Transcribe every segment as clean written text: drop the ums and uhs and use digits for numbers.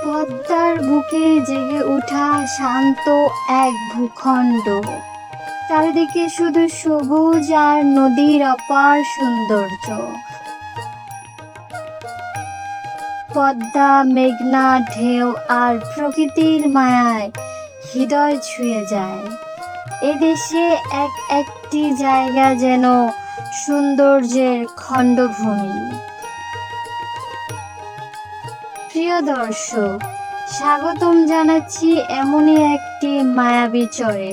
পদ্মার বুকে জেগে ওঠা শান্ত এক ভূখণ্ড, চারিদিকে শুধু সবুজ আর নদীর অপার সৌন্দর্য। পদ্মা, মেঘনা, ঢেউ আর প্রকৃতির মায়ায় হৃদয় ছুঁয়ে যায়। এদেশে এক একটি জায়গা যেন সৌন্দর্যের খণ্ডভূমি। প্রিয় দর্শক, স্বাগতম জানাচ্ছি এমনই একটি মায়াবী চরে,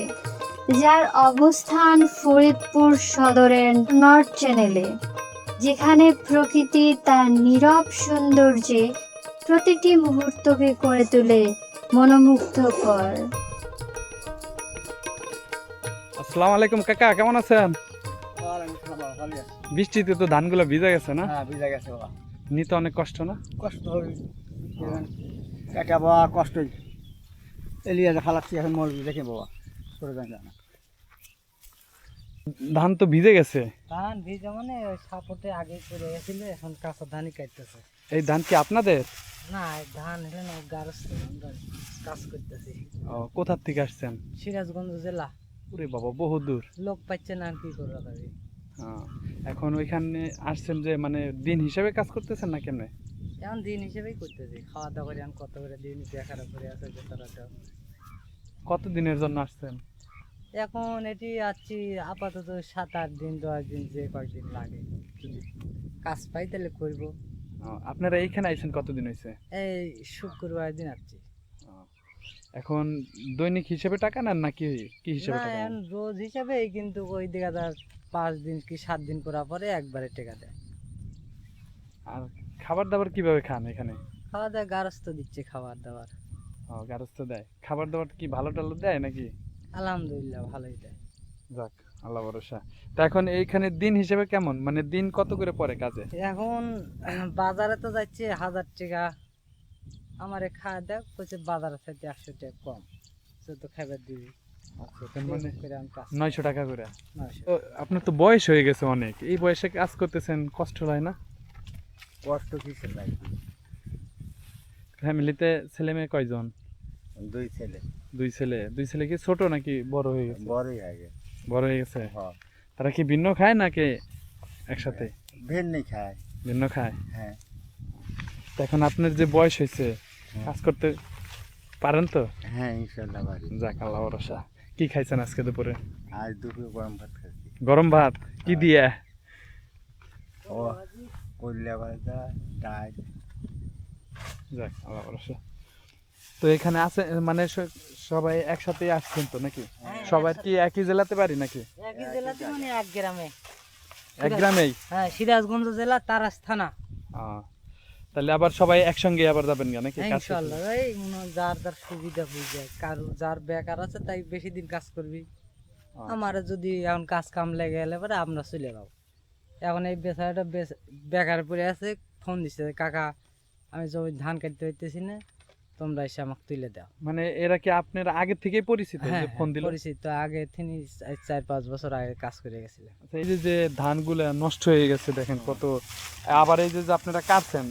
যার অবস্থান ফরিদপুর সদরের নর্থ চ্যানেলে, যেখানে প্রকৃতি তার নীরব সৌন্দর্যে প্রতিটি মুহূর্তকে করে তোলে মনোমুগ্ধকর। আসসালামু আলাইকুম কাকা, কেমন আছেন? বৃষ্টিতে তো ধানগুলো ভিজে গেছে না? হ্যাঁ, ভিজে গেছে বাবা। নিতে অনেক কষ্ট না? কষ্ট হবে, কাকা বাবা কষ্টই এলিয়ে ফালাচ্ছি এখন মরবি দেখে বাবা, করে দেন না। ধান তো ভিজে গেছে। ধান ভিজে মানে ওই সাপোর্টে আগে করে গেছিল, এখন কাঁচা ধানই কাটতেছে। এই ধান কি আপনাদের? না, এই ধান হলে না গারস্থ আমরা কাজ করতেছি। ও, কোথার থেকে আসছেন? সিরাজগঞ্জ জেলা। ওরে বাবা, বহু দূর। লোক পাচ্ছে না, আর কি করবো ভাবি। এখন ওইখানে আসছেন যে মানে দিন হিসেবে কাজ করতেছেন না কেমনে? এখন দিন হিসেবেই করতেছি, খাওয়া দাওয়া করে এখন কত করে দিন দেখার করে আছে বেচারাটা। কত দিনের জন্য আসছেন? এখন এটি আছি আপাতত 7-8 দিন 10 দিন, যে কয়েকদিন লাগে কাজ পাই তাহলে করবো। আপনারা এইখানে আইছেন কতদিন হয়েছে? এই শুক্রবার দিন আসছি। এখন দৈনিক হিসেবে টাকা নেন নাকি কি হিসেবে না, টাকা নেন? এখন রোজ হিসাবে, কিন্তু ওই দিকে 5 দিন কি 7 দিন করার পরে একবারে টাকা দেয়। আর খাবার দাবার কিভাবে খান এখানে? খাওয়া দাওয়া গারস্থ দিচ্ছে, খাবার দাবার গারস্থ দেয়। খাবার দাবার কি ভালো টালো দেয় নাকি? আলহামদুলিল্লাহ ভালোই দেয়। যাক, আল্লাহ ভরসা। তা এখন এইখানে দিন হিসেবে কেমন, মানে দিন কত করে পড়ে কাজে? এখন বাজারে তো যাচ্ছে 1000 টাকা, আমারে খাওয়া দেয় বলছে বাজারের সাথে 100 টাকা কম, তো খাবার দিবি। আচ্ছা, তার মানে করে আমি কাজ 900 টাকা করে। 900। ও, আপনার তো বয়স হয়ে গেছে অনেক, এই বয়সে কাজ করতেছেন, কষ্ট হয় না? কষ্ট কিসের লাগে? ফ্যামিলিতে ছেলে মেয়ে কয়জন? 2 ছেলে। দুই ছেলে কি ছোট নাকি বড় হয়ে গেছে? বড়ই আগে। বড় হয়ে গেছে। হ্যাঁ, তারা কি ভিন্ন খায় নাকি একসাথে? ভেন্নি খায়। ভিন্ন খায়। হ্যাঁ। তা এখন আপনার যে বয়স হয়েছে, কাজ করতে পারেন তো? হ্যাঁ, ইনশাল্লাহ পারি। যাক, আল্লাহ ভরসা। কি খাইছেন আজকে দুপুরে? আজ দুপুরে গরম ভাত খাচ্ছি। গরম ভাত কি দিয়ে? ও কইলা ভাজা, ডাল। যাক, আল্লাহ ভরসা। তো এখানে আছে মানে সবাই একসাথে আসছেন তো নাকি? সবাই কি একই জেলাতে পারি নাকি? একই জেলাতে মানে এক গ্রামে। এক গ্রামেই? হ্যাঁ, সিরাজগঞ্জ জেলা, তারাস থানা। তাহলে আবার সবাই একসঙ্গে আবার যাবেন না নাকি? কাজ করতে? ইনশাআল্লাহ, এই যার যার সুবিধা বুঝে, কারো যার বেকার আছে তাই বেশি দিন কাজ করবি। আমার যদি এখন কাজ কাম লেগে গেলে পরে আমরা চলে যাবো। এখন এই বেচারাটা বেকার পড়ে আছে, ফোন দিচ্ছে, কাকা আমি জমি ধান কাটতে হইতেছি না, তোমরা এসে আমাকে তুলে দাও। মানে এরা কি আপনার আগে থেকেই পরিচিত হ্যাঁ, যে ফোন দিল? পরিচিত, আগে তিনি 4-5 বছর আগে কাজ করে গেছিলেন। আচ্ছা, এই যে ধানগুলো নষ্ট হয়ে গেছে দেখেন কত, আবার এই যে আপনারা কাটছেন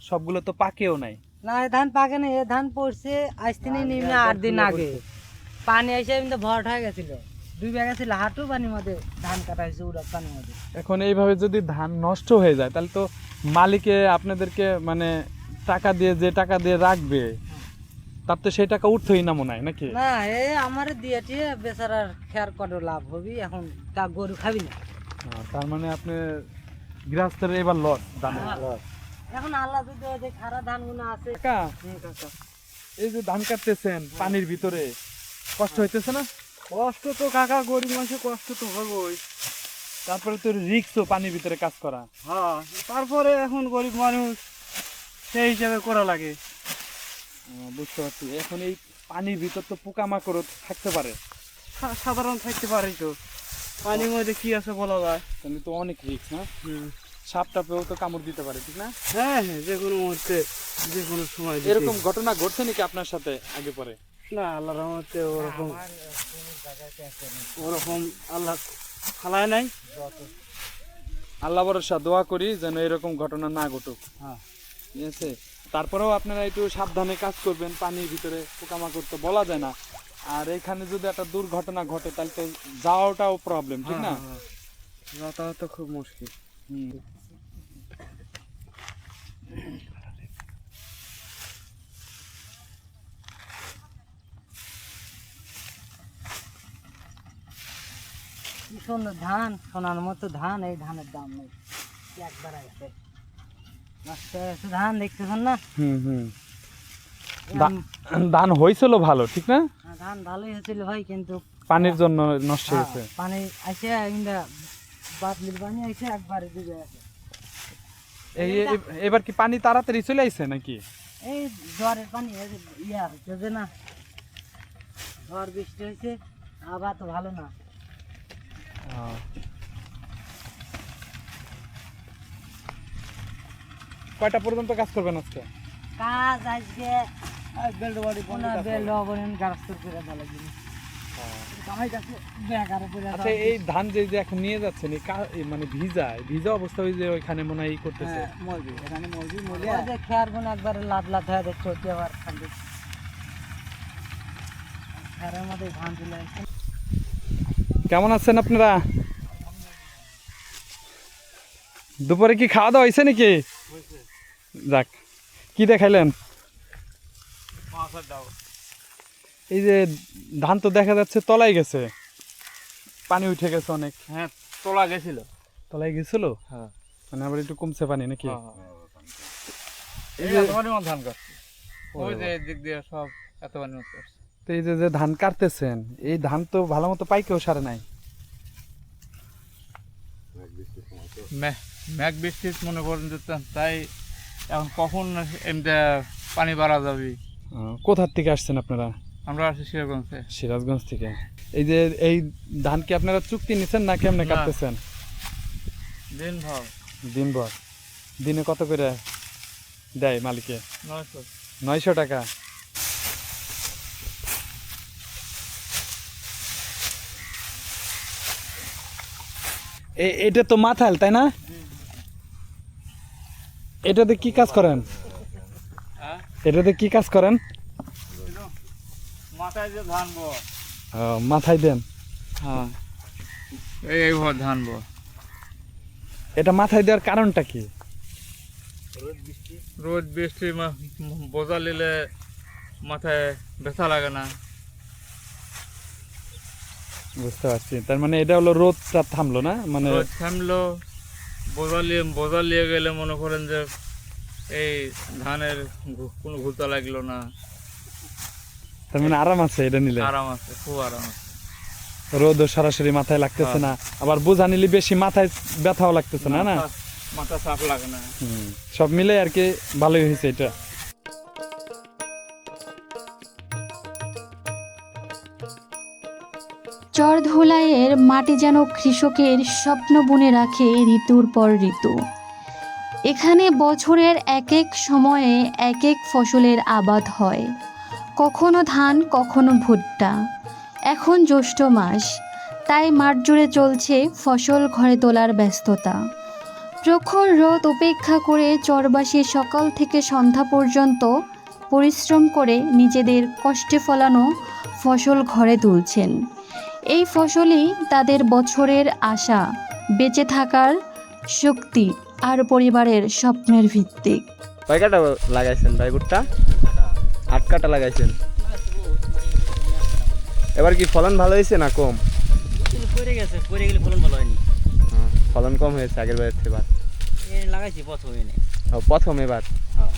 সবগুলো তো পাকেও নাই। না, এই ধান পাকে না, এই ধান পড়ছে আজ তিনি নিম্নে 8 দিন আগে, পানি এসে কিন্তু ভরাট হয়ে গেছিল, ডুবে গেছিল হাঁটু পানির মধ্যে, ধান কাটা হয়েছে উড়া পানির মধ্যে। এখন এইভাবে যদি ধান নষ্ট হয়ে যায় তাহলে তো মালিকে আপনাদেরকে মানে টাকা দিয়ে, যে টাকা দিয়ে রাখবে তার তো সেই টাকা উঠতোই না মনে হয় নাকি? না, এই আমার দিয়ে টিয়ে বেচারার খেয়ার কত লাভ হবি, এখন তা গরু খাবি না। তার মানে আপনি গৃহস্থের এবার লস ধানের। এখন আল্লাহ যদি ওই যে খারা ধানগুলো আছে। কাকা, এই যে ধান কাটতেছেন পানির ভিতরে, কষ্ট হইতেছে না? কষ্ট তো কাকা, গরিব মানুষের কষ্ট তো হবেই। তারপরে তো রিস্কও পানির ভিতরে কাজ করা। হ্যাঁ, তারপরে এখন গরিব মানুষ সেই হিসাবে করা লাগে। বুঝতে পারছি। এখন এই পানির ভিতর তো পোকামাকড় থাকতে পারে। সাধারণ থাকতে পারি তো, পানির মধ্যে কি আছে বলা যায়। তাহলে তো অনেক রিস্ক না? সাপ টাপেও তো কামড় দিতে পারে, ঠিক না? হ্যাঁ হ্যাঁ, যে কোনো মুহূর্তে, যে কোনো সময়। এরকম ঘটনা ঘটছে নাকি আপনার সাথে আগে পরে? না, আল্লাহর রহমতে ওরকম আল্লাহ ফালায় নাই। আল্লাহ ভরসা, দোয়া করি যেন এরকম ঘটনা না ঘটুক। হ্যাঁ, ঠিক আছে। তারপরেও আপনারা একটু সাবধানে কাজ করবেন, পানির ভিতরে পোকামাকড় তো বলা যায় না। আর এখানে যদি একটা দুর্ঘটনা ঘটে তাহলে তো যাওয়াটাও প্রবলেম, ঠিক না? যাতায়াত খুব মুশকিল। হুম। কি সুন্দর ধান, সোনার মতো ধান, এই ধানের দাম নেই, একবার আছে নষ্ট হয়ে গেছে ধান, দেখতেছেন না? হুম হুম। ধান হয়েছিল ভালো, ঠিক না? হ্যাঁ, ধান ভালোই হয়েছিল ভাই, কিন্তু পানির জন্য নষ্ট হয়েছে। পানি আসে ইন্দা বাদলির পানি আসে একবারে ডুবে আছে। এবার কি পানি তাড়াতাড়ি চলে আইছে নাকি? এই ঝড়ের পানি এই যে ইয়া হচ্ছে যে না, ঝড় বৃষ্টি হয়েছে, আবার তো ভালো না। কয়টা পর্যন্ত কাজ করবেন আজকে? কাজ আজকে বেল্ট বাড়ি বেল অবনয়ন গাছ করে ভালো জিনিস বেকার করে আচ্ছা, এই ধান যে যে এখন নিয়ে যাচ্ছেন এই মানে ভিজা অবস্থা, ওই যে ওইখানে মনে হয় করতেছে। মলবি, এখানে মলবি খেয়ার গুণ একবারে লাদ লাদ হয়ে দেখছো, আবার খালি খেয়ারের মধ্যে ধান তুলে আসছে। কেমন আছেন আপনারা? দুপুরে কি খাওয়া দাওয়া হয়েছে নাকি? যাক, কি দেখাইলেন? এই যে ধান তো দেখা যাচ্ছে তলায় গেছে, পানি উঠে গেছে অনেক। হ্যাঁ, তোলা গেছিল। তলায় গেছিল? হ্যাঁ, মানে আবার একটু কমছে পানি নাকি? এই যে এতবারই মত ধান কাটছে, ওই যে দিক দিয়ে সব এতবারই মত করছে। তো এই যে যে ধান কাটতেছেন, এই ধান তো ভালো মতো পাইকেও সারে নাই। মেঘ বৃষ্টি মনে করেন যে তাই এখন কখন এমনি পানি বাড়া যাবে। কোথার থেকে আসছেন আপনারা? আমরা আসি সিরাজগঞ্জে। সিরাজগঞ্জ থেকে। এই যে এই ধান কি আপনারা চুক্তি নিছেন না কেমনে না। কাটতেছেন? দিনভর দিনভর। দিনে কত করে দেয় মালিকে? 900। 900 টাকা। এটা তো মাথাল, তাই না? এটাতে কি কাজ করেন? হ্যাঁ, এটাতে কি কাজ করেন? মাথায় যে ধান বো। মাথায় দেন। হ্যাঁ, এইভাবে ধান বো। এটা মাথায় দেওয়ার কারণটা কি? রোদ বৃষ্টি বোঝা নিলে মাথায় ব্যথা লাগে না। বুঝতে পারছি, তার মানে এটা হলো রোদটা থামলো না, মানে রোদ থামলো, বোঝা নিয়ে গেলে মনে করেন যে এই ধানের কোনো ঘুরতে লাগলো না, তার মানে আরাম আছে এটা নিলে। আরাম আছে, খুব আরাম আছে। রোদও সরাসরি মাথায় লাগতেছে না, আবার বোঝা নিলে বেশি মাথায় ব্যথাও লাগতেছে না। না, মাথা চাপ লাগে না। সব মিলে আর কি ভালোই হয়েছে এটা। চর ধোলাইয়ের মাটি যেন কৃষকের স্বপ্ন বুনে রাখে ঋতুর পর ঋতু। এখানে বছরের এক এক সময়ে এক এক ফসলের আবাদ হয়, কখনো ধান কখনো ভুট্টা। এখন জ্যৈষ্ঠ মাস, তাই মাঠ জুড়ে চলছে ফসল ঘরে তোলার ব্যস্ততা। প্রখর রোদ উপেক্ষা করে চরবাসী সকাল থেকে সন্ধ্যা পর্যন্ত পরিশ্রম করে নিজেদের কষ্টে ফলানো ফসল ঘরে তুলছেন। এই ফসলই তাদের বছরের আশা, বেঁচে থাকার শক্তি আর পরিবারের স্বপ্নের ভিত্তি। কয় কাটা লাগাইছেন ভাই ভুট্টা? 8 কাটা লাগাইছেন। এবার কি ফলন ভালো হয়েছে না কম? পড়ে গেছে, পড়ে গেলে ফলন ভালো হয়নি। ফলন কম হয়েছে আগের বারের থেকে। এই লাগাইছি প্রথমে নে। প্রথম এবার হ্যাঁ,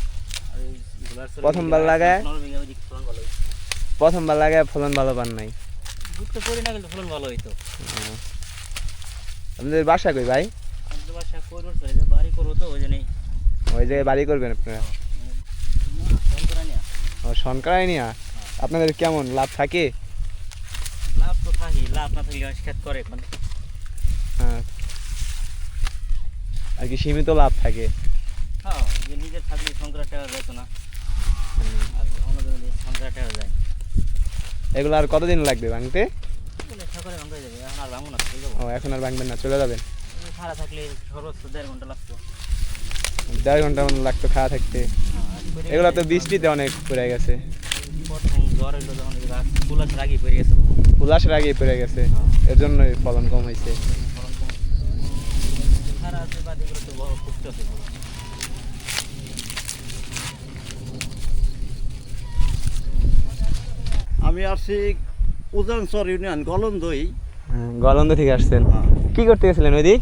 আর এই গোলার চলে প্রথমবার লাগায়? 15 বিঘা ওইদিকে ফলন ভালো হয়েছে। প্রথমবার লাগায় ফলন ভালো পান নাই? ভুট্টা পড়ে না কিন্তু ফলন ভালো হইতো। আপনাদের বাসা কই ভাই? আমাদের বাসা কইরোর চলে যে বাড়ি করবো তো ওই জন্যই ওই জায়গায় বাড়ি করবেন আপনারা? ফোন করে নিয়া। সনকারাই নিয়া। আপনাদের কেমন লাভ থাকে? লাভ তো থাকি, লাভ না থাকলে খেত করে এখন। হ্যাঁ, আর কি সীমিত লাভ থাকে। হ্যাঁ, যে নিজের থাকলে সংক্রাট টাকা যেত না, আর অন্যদের সংক্রাট টাকা যায়। এগুলো আর কতদিন লাগবে ভাঙতে? লেখা করে ভাঙতে যাবে, এখন আর ভাঙবো না, চলে যাবো। এখন আর ভাঙবেন না, চলে যাবেন? খাড়া থাকলে সর্বোচ্চ 1.5 ঘন্টা লাগতো। 1.5 ঘন্টার মতো লাগতো খাওয়া থাকতে। হ্যাঁ, আর এগুলো তো বৃষ্টিতে অনেক পড়ে গেছে, প্রথম জ্বর এলো যখন কুলাস রাগি পড়ে গেছে, উল্লাসের আগে পড়ে গেছে, এর জন্যই ফলন কম হয়েছে। ফলন কম। সারা আছে বাদিগুলো তো বড় ফুটতেছে। আমি আসছি উজানচর ইউনিয়ন গলন্দই। গলন্দ থেকে আসছেন, কি করতে গেছিলেন ওই দিক?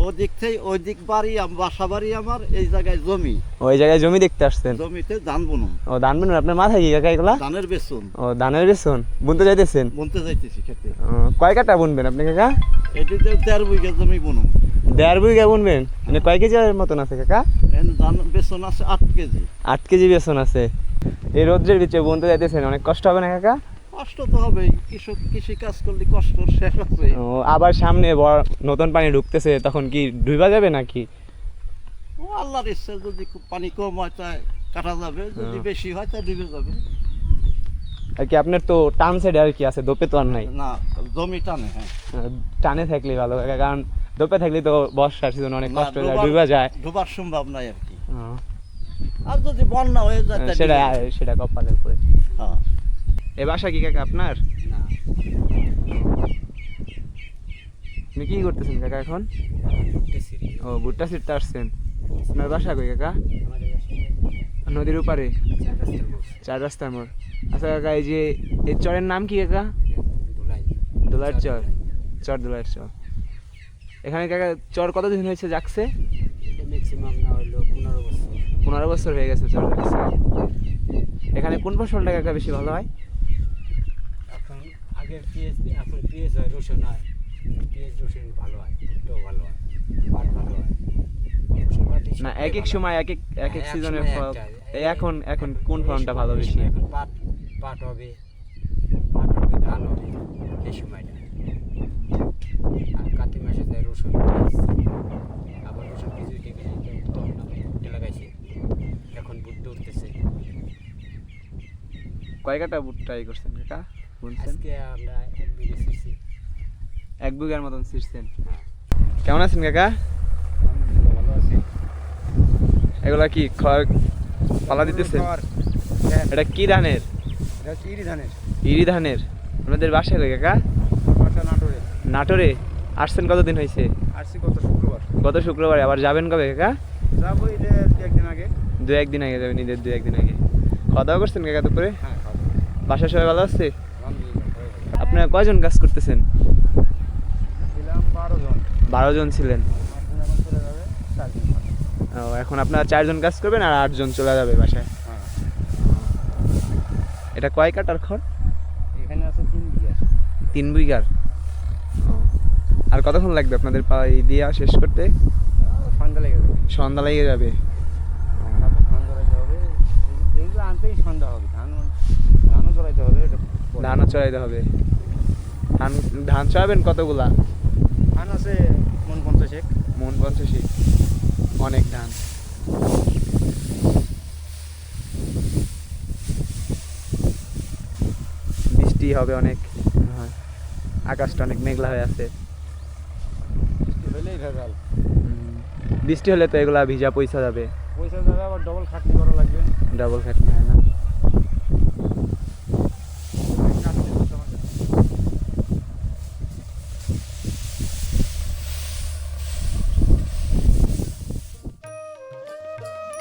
ওদিক থেকে ওই দিক বাড়ি বাসা বাড়ি আমার, এই জায়গায় জমি, ওই জায়গায় জমি দেখতে আসছেন? জমিতে ধান বুনুম। ও ধান বুনুন, আপনার মাথায় কি কাকা এগুলা? ধানের বেসন ও ধানের বেসন বুনতে যাইতেছেন? বুনতে যাইতেছি খেতে। কয় কাটা বুনবেন আপনি কাকা? এটিতে 1.5 বিঘা জমি বুনুম। 1.5 বিঘা বুনবেন, মানে কয় কেজি মতন আছে কাকা? এখানে ধান বেসন আছে 8 কেজি। 8 কেজি বেসন আছে। এই রোদ্রের ভিতরে বুনতে যাইতেছেন, অনেক কষ্ট হবে না কাকা? কষ্ট তো হবেই, কৃষি কাজ করলে কষ্ট শেষ আছে। ও আবার সামনে নতুন পানি ঢুকতেছে, তখন কি ডুবা যাবে নাকি? ও আল্লাহর ইচ্ছা, যদি খুব পানি কম হয় তাই কাটা যাবে, যদি বেশি হয় তাই ডুবে যাবে। আর কি আপনার তো টান সাইডে আর কি আছে, দোপে তো আর নাই? না, জমি টানে। হ্যাঁ, টানে থাকলেই ভালো কাকা, কারণ দোপে থাকলে তো বর্ষার সিজন অনেক না, কষ্ট হয়ে যায়, ডুবা যায়। ডুবার সম্ভব নাই আর কি। আর যদি বন্যা হয়ে যায় তাই সেটা ডুবে যাবে। সেটা কপালের উপরে। হ্যাঁ। এ বাসা কি কাকা আপনার? আপনি কি করতেছেন কাকা এখন? ও ভুট্টা ছিটতে আসছেন। আপনার বাসা কই কাকা? নদীর ওপারে, 4 রাস্তার মোড়। আচ্ছা কাকা, এই যে এই চরের নাম কি কাকা? দোলার চর। চর দোলার চর। এখানে কাকা চর কতদিন হয়েছে যাচ্ছে? ম্যাক্সিমাম না হইলো 15 বছর। 15 বছর হয়ে গেছে চর যাচ্ছে। এখানে কোন ফসলটা কাকা বেশি ভালো হয়? এখন আগের পিএস, এখন পিএস হয়, রসুন হয়। পিএস রসুন ভালো হয়, ভুট্টাও ভালো হয়, পাট ভালো হয়। না, এক এক সময় এক এক সিজনের ফল। এই এখন কোন ফলনটা ভালো বেশি? এখন পাট হবে, ধান হবে এই সময়টা। আর কার্তিক মাসে যায় রসুন, আবার রসুন কিছু লাগাইছে, এখন ভুট্টা উঠতেছে। কয় কাটা ভুট্টা করছেন কাকা? বুনছেন? আজকে আমরা 1 বিঘে ছিঁড়ছি। 1 বিঘার মতন ছিঁড়ছেন। কেমন আছেন কাকা? ভালো আছে। এগুলা কি খড় পালা দিতেছেন? এটা কি ধানের? ইরি ধানের। ইরি ধানের। আপনাদের বাসায় কই কাকা? বাসা নাটোরে। নাটোরে। আসছেন কতদিন হয়েছে? আসছি গত শুক্রবার। গত শুক্রবারে। আবার যাবেন কবে কাকা? যাবো এটা 1 দিন আগে। 2-1 দিন আগে যাবেন, ঈদের 2-1 দিন আগে। খাওয়া দাওয়া করছেন কাকা দুপুরে? হ্যাঁ, খাবো। বাসায় সবাই ভালো আছে? আলহামদুলিল্লাহ। আপনারা কয়জন কাজ করতেছেন? ছিলাম 12 জন। 12 জন ছিলেন। 8 জন এখন চলে যাবে, 4 জন থাকবে। ও, এখন আপনারা 4 জন কাজ করবেন আর 8 জন চলে যাবে বাসায়। হ্যাঁ। এটা কয় কাটার খড়? এখানে আছে 3 বিঘা। 3 বিঘার। আর কতক্ষণ লাগবে আপনাদের এই দিয়া শেষ করতে? সন্ধ্যা লেগে যাবে। সন্ধ্যা লেগে যাবে। তারপর ধান ধরাইতে হবে। এইগুলো আনতেই সন্ধ্যা হবে। ধানও ধরাইতে হবে। ধানও চড়াইতে হবে। ধান চড়াবেন কতগুলা? ধান আছে মন 50। মন 50। অনেক ধান। বৃষ্টি হবে অনেক, আকাশটা অনেক মেঘলা হয়ে আছে। হইলেই ভেজাল। বৃষ্টি হলে তো এগুলা ভিজা পয়সা যাবে, পয়সা যাবে, আবার ডবল খাটনি করা লাগবে। ডাবল খাটনি হয় না।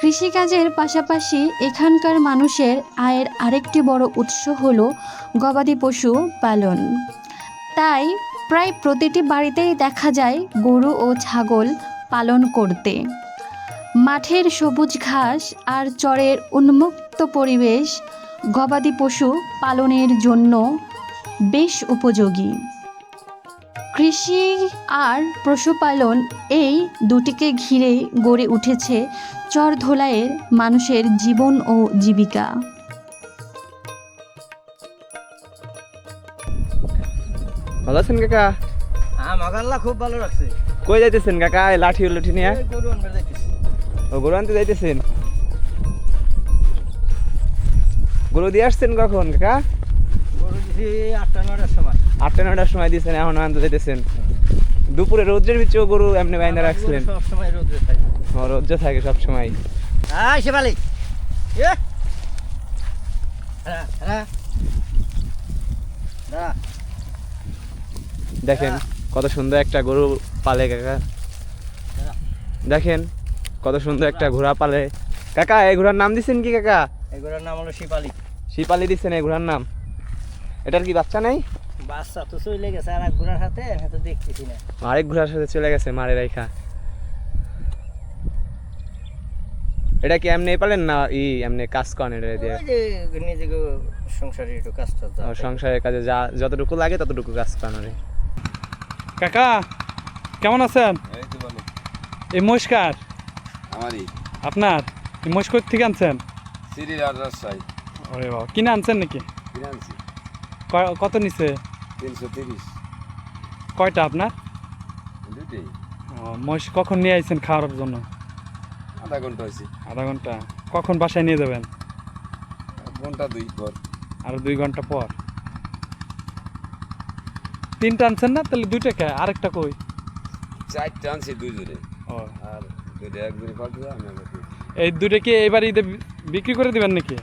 কৃষিকাজের পাশাপাশি এখানকার মানুষের আয়ের আরেকটি বড় উৎস হলো গবাদি পশু পালন। তাই প্রায় প্রতিটি বাড়িতেই দেখা যায় গরু ও ছাগল পালন করতে। মাঠের সবুজ ঘাস আর চরের উন্মুক্ত পরিবেশ গবাদি পশু পালনের জন্য বেশ উপযোগী। কৃষি আর পশুপালন এই দুটিকে ঘিরে গড়ে উঠেছে চরধোলাইয়ের মানুষের জীবন ও জীবিকা। ভালো আছেন কাকা? হ্যাঁ, মাগাল্লা খুব ভালো রাখছে। কই যাইতেছেন কাকা এই লাঠি নিয়ে? এই গরু আনবে যাইতেছি। ও, গরু আনতে যাইতেছেন? গরু দিয়ে আসছেন কখন কাকা? গরু দিছি 8-9টার সময়। 8-9টার সময় দিয়েছেন, এখন আনতে যাইতেছেন? দুপুরে রোদ্রের ভিতরেও গরু এমনি বাইন্দা রাখছিলেন? সব সময় রোদে থাকে। ও, রোদ্র থাকে সব সময়। হ্যাঁ, শেফালি হ্যাঁ হ্যাঁ দাঁড়া দেখেন কত সুন্দর একটা গরু পালে কাকা, দেখেন কত সুন্দর একটা ঘোড়া পালে কাকা। এই ঘোড়ার নাম দিচ্ছেন কি কাকা? এগুলোর নাম হলো শিপালি। শিপালি দিচ্ছেন এই ঘোড়ার নাম? এটার কি বাচ্চা নাই? বাচ্চা তো চলে গেছে আর এক ঘোড়ার হাতে, হয়তো দেখতেছি না। আরেক ঘোড়ার সাথে চলে গেছে মারে রাইখা। এটা কি এমনি পালেন না এমনি কাজ করেন এটা দিয়ে? ওই যে নিজেকে সংসারে একটু কাজ টাজ ও, সংসারের কাজে যা যতটুকু লাগে ততটুকু কাজ করেন। কাকা কেমন আছেন? এই তো ভালো। এই মহিষকার আমারই আপনার? এই মহিষ কোথা থেকে আনছেন? সিরিল আর রাজশাহী ওরে বাবা, কিনে আনছেন নাকি? ফিনান্সি কত নিছে? 330 কয়টা আপনার? দুটেই। মহিষ কখন নিয়ে আইছেন খাওয়ার জন্য? আধা ঘন্টা হয়েছে। আধা ঘন্টা। কখন বাসায় নিয়ে যাবেন? ঘন্টা 2 পর। আর 2 ঘন্টা পর। 3টা আনছেন না? তাহলে 2টা কে? আরেকটা কই? 4টা আনছি 2 জোড়ে, ও, আর 2টা এক জোড়ে পাঠিয়ে আমি আবার দিই। এই 2টা কি এবার ঈদে বিক্রি করে দিবেন নাকি?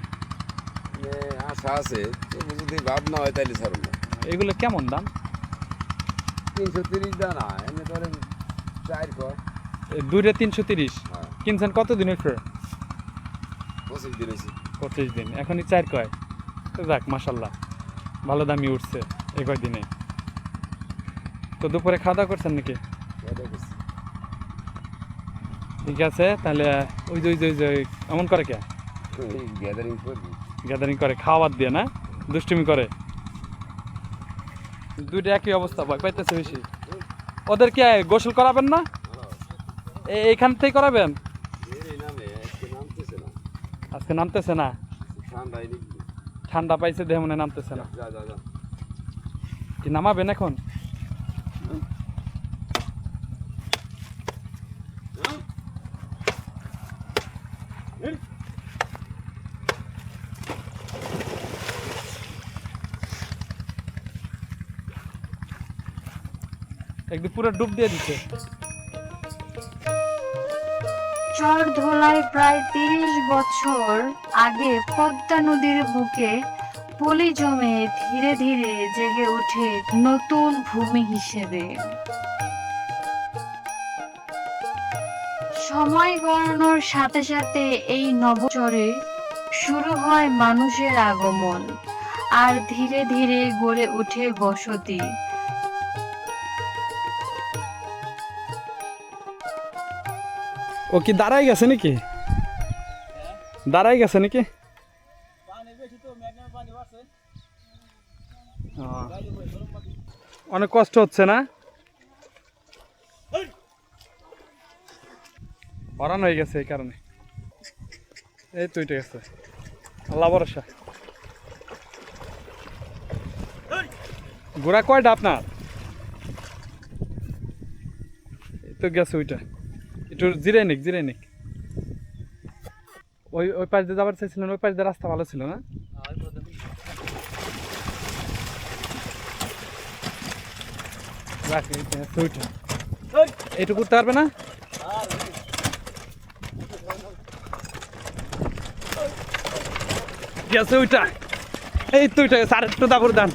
আশা আছে, তবু যদি ভাব না হয় তাহলে ছাড়ুন না। এগুলো কেমন দাম? 330 দানা এমনি ধরেন 4 কর। 2টা 330। হ্যাঁ, কিনছেন কত দিন হয়েছে? 25 দিন হয়েছে। 25 দিন। এখনই 4 কয়। তো যাক, মাশাল্লাহ, ভালো দামই উঠছে এই কয়দিনে। তো দুপুরে খাওয়া দাওয়া করছেন নাকি? এটা করছি। ঠিক আছে, তাহলে ওই যে এমন করে কে? এই গ্যাদারিং করবি। গ্যাদারিং করে খাওয়া বাদ দিয়ে না? দুষ্টুমি করে। 2টা একই অবস্থা, ভয় পাইতেছে বেশি। ওদের কি গোসল করাবেন না? এইখান থেকে করাবেন? এই নামে আজকে নামতেছে না। আজকে নামতেছে না? ঠান্ডায় দেখবি। ঠান্ডা পাইছে দেহ মনে হয় নামতেছে না। যা যা যা। কি নামাবেন এখন? একদম পুরো ডুব দিয়ে দিচ্ছে। চর ধোলায় প্রায় 30 বছর আগে পদ্মা নদীর বুকে পলি জমে ধীরে ধীরে জেগে ওঠে নতুন ভূমি হিসেবে। সময় গড়ানোর সাথে সাথে এই নবচরে শুরু হয় মানুষের আগমন, আর ধীরে ধীরে গড়ে ওঠে বসতি। ও কি দাঁড়াই গেছে নাকি? দাঁড়াই গেছে নাকি? অনেক কষ্ট হচ্ছে না? হরান হয়ে গেছে এই কারণে। এই তো এটা গেছে, আল্লাহ ভরসা। ঘোড়া কয়টা আপনার? এই তো গেছে ওইটা। একটু জিরে নিক। ওই পাশ দিয়ে যাবার চাইছিলেন, ওই পাশ দিয়ে রাস্তা ভালো ছিল না? এইটুকু করতে পারবে না? গেছে ওইটা। এই তো ওইটা গেছে, আর একটু দাবর দান।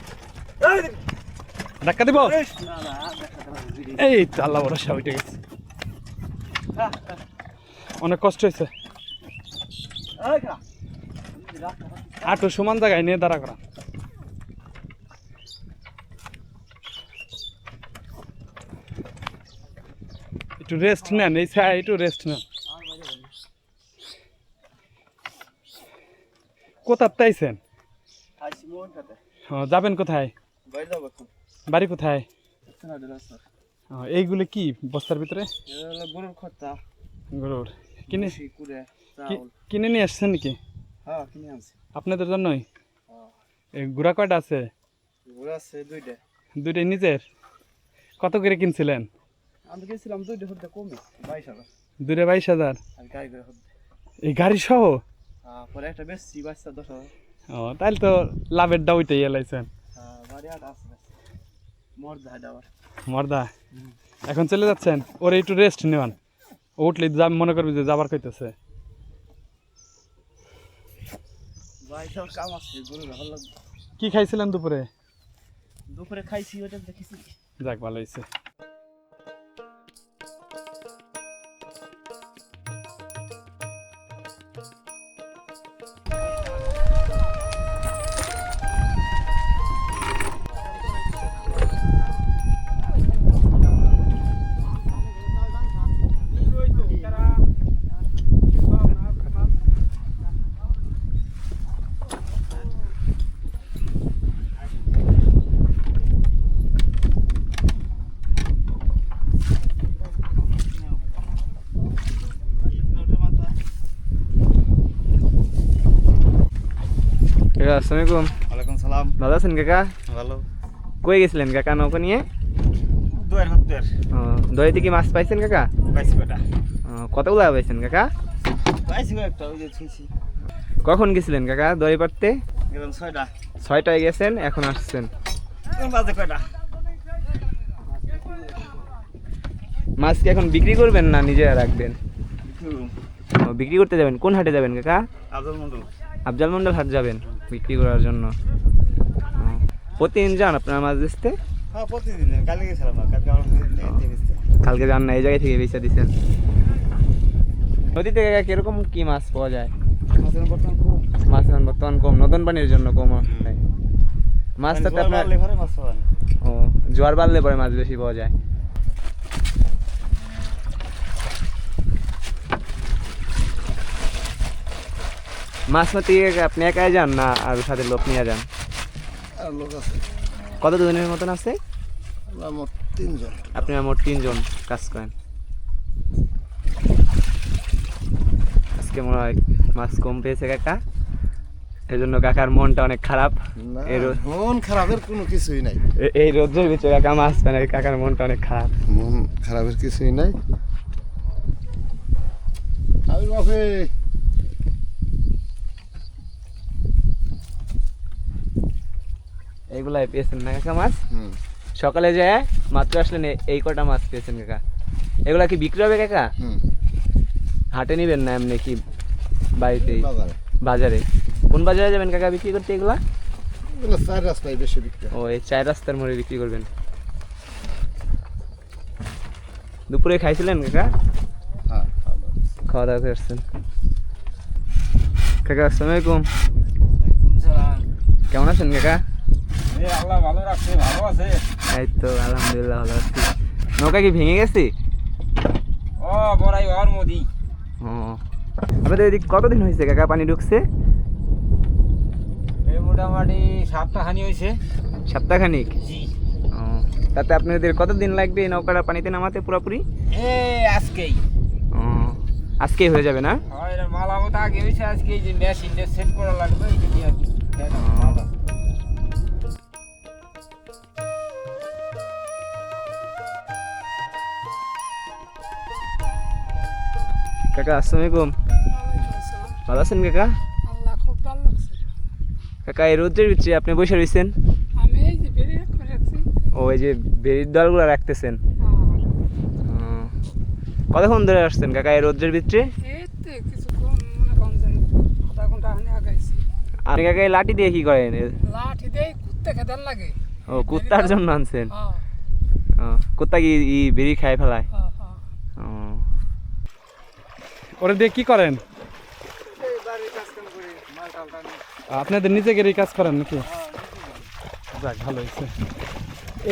ধাক্কা দিব? এই তো আল্লাহ ভরসা, ওইটা গেছে। অনেক কষ্ট হয়েছে। আটু সমান জায়গায় নিয়ে দাঁড়া করা। একটু রেস্ট নেন, এই ছায় একটু রেস্ট নেন। কোথায় তাইছেন? যাবেন কোথায়? বাড়ি কোথায়? এইগুলো কি বস্তার ভিতরে? গরুর খরচা, গরুর কিনে কুড়ে, কিনে নিয়ে আসছেন নাকি? হ্যাঁ কিনে আনছি। আপনাদের জন্যই? এই গুড়া কয়টা আছে? গরু আছে 2টা। 2টাই নিজের? কত করে কিনছিলেন? আমি গেছিলাম 2টা হতে কমে 22,000। 2টা 22,000? আর গাড়ি করে হতে। এই গাড়ি সহ? পরে একটা বেশি বাচ্চা 10,000। ও, তাহলে তো লাভের দা ওইটাই এলাইছেন। বাড়ি আর আছে মর্দা আবার মর্দা। এখন চলে যাচ্ছেন? ওরে একটু রেস্ট নেওয়ান, উঠলে মনে করবি যে যাবার কইতেছে। ভাই সব কাম আছে গরু ভালো লাগবে। কি খাইছিলেন দুপুরে? দুপুরে খাইছি ওটা দেখেছি। যাক ভালো হয়েছে। কাকা আসসালামু আলাইকুম। ওয়ালাইকুম সালাম। ভালো আছেন কাকা? ভালো। কই গেছিলেন কাকা নৌকা নিয়ে? দুয়ার হত্যার ও, দইতে কি মাছ পাইছেন কাকা? পাইছি কটা? ও, কতগুলো পাইছেন কাকা? পাইছি একটা, ওই যে ছুঁছি। কখন গেছিলেন কাকা দই পাড়তে? গেলাম 6টা। 6টায় গেছেন, এখন আসছেন। বাজে কয়টা? মাছ কি এখন বিক্রি করবেন না নিজেরা রাখবেন? ও, বিক্রি করতে যাবেন। কোন হাটে যাবেন কাকা? আব্দুল মন্ডল। আফজাল মন্ডল হাট যাবেন বিক্রি করার জন্য? ও, প্রতিদিন যান আপনার মাছ বেচতে? হ্যাঁ প্রতিদিন। কালকে গেছিলাম না, কালকে আমার কালকে যান না, এই জায়গায় থেকে বেচা দিচ্ছেন। নদীতে কাকা কিরকম কি মাছ পাওয়া যায়? মাছের বর্তমান খুব মাছ এখন বর্তমান কম, নতুন পানির জন্য কম হয়। মাছটাতে আপনার মাছ পাওয়া না। ও, জোয়ার বাড়লে পরে মাছ বেশি পাওয়া যায়। মাছ মারতে গিয়ে আপনি একাই যান না আর সাথে লোক নিয়ে যান? আর লোক আছে কত দুজনের মতন আছে? আমার 3 জন। আপনি মোট 3 জন কাজ করেন। আজকে মনে হয় মাছ কম পেয়েছে কাকা, এই জন্য কাকার মনটা অনেক খারাপ। না, এই রোদ, মন খারাপের কোনো কিছুই নাই। এই রোদ্রের ভিতরে কাকা মাছ পায় না, কাকার মনটা অনেক খারাপ। মন খারাপের কিছুই নাই। আমি বাপে এইগুলাই পেয়েছেন না কাকা মাছ? হুম। সকালে যায় মাত্র আসলেন, এই কটা মাছ পেয়েছেন কাকা। এগুলা কি বিক্রি হবে কাকা? হুম। হাটে নিবেন না এমনি কি বাড়িতেই? বাজারে। বাজারে। কোন বাজারে যাবেন কাকা বিক্রি করতে এগুলা? এগুলো 4 রাস্তায় বেশি বিক্রি হয়। ও, এই 4 রাস্তার মোড়ে বিক্রি করবেন। দুপুরে খাইছিলেন কাকা? হ্যাঁ। খাওয়া দাওয়া করে আসছেন। কাকা আসসালামু আলাইকুম। কেমন আছেন কাকা? আল্লাহ ভালো রাখছে, ভালো আছে। এই তো আলহামদুলিল্লাহ ভালো আছি। নৌকা কি ভেঙে গেছে? ও বড়াই আর মোদি। ও, আপনাদের এদিক কতদিন হয়েছে কাকা পানি ঢুকছে? এই মোটামুটি 7টা হানি হয়েছে। সপ্তাহখানিক? জি। ও, তাতে আপনাদের কতদিন লাগবে এই নৌকাটা পানিতে নামাতে পুরোপুরি? আজকেই। ও, আজকেই হয়ে যাবে না? হয় মালামত আগে হয়েছে, আজকে এই যে মেশিনটা সেট করা লাগবে এই যদি আর কি। কাকা আসসালামু আলাইকুম। ভালো আছেন কাকা? আল্লাহ খুব ভালো লাগছে। কাকা এই রোদ্রের ভিতরে আপনি বসে রয়েছেন? আমি এই যে বেরিয়ে রাখছি। ও, এই যে বেরির দলগুলো রাখতেছেন? ও, কতক্ষণ ধরে আসছেন কাকা এই রোদ্রের ভিতরে? এই তো কিছুক্ষণ মনে করেন যে আধা ঘন্টা আমি আগাইছি। আপনি কাকা এই লাঠি দিয়ে কি করেন? লাঠি দিয়ে কুত্তে খেতে লাগে। ও, কুত্তার জন্য আনছেন? হ্যাঁ ও, কুত্তা কি বেরি খায় ফেলায়? হ্যাঁ হ্যাঁ। ও, ওরা দিয়ে কি করেন? আপনাদের নিজেদেরই কাজ করেন নাকি? যাক ভালো হয়েছে।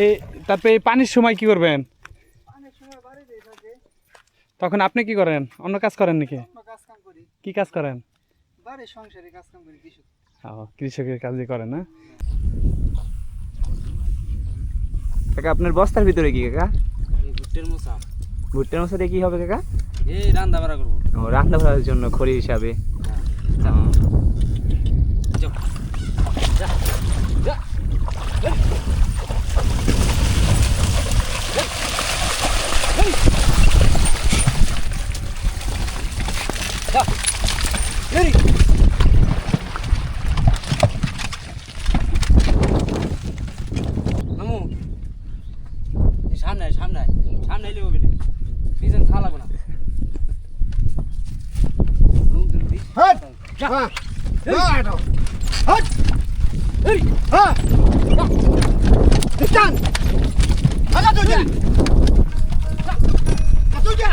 এই তারপরে এই পানির সময় কি করবেন? তখন আপনি কি করেন? অন্য কাজ করেন নাকি? কাজ কাম করি, কি কাজ করেন? বাড়ির সংসারে কাজ কাম করি কিছু। কৃষকের কাজই করেন না? কাকা আপনার বস্তার ভিতরে কি কাকা? ভুট্টের মোসা। ভুট্টার মশা দিয়ে কি হবে কাকা? এই রান্না বাড়া করবো। ও, রান্না করার জন্য খড়ি হিসাবে। ও, মামু সামনে সামনে সামনে এলে হবে না, পিছন থা লাগবে না। হ্যাঁ। হাট এই হ্যাঁ ডিস্টান আগা তুই যা তুই যা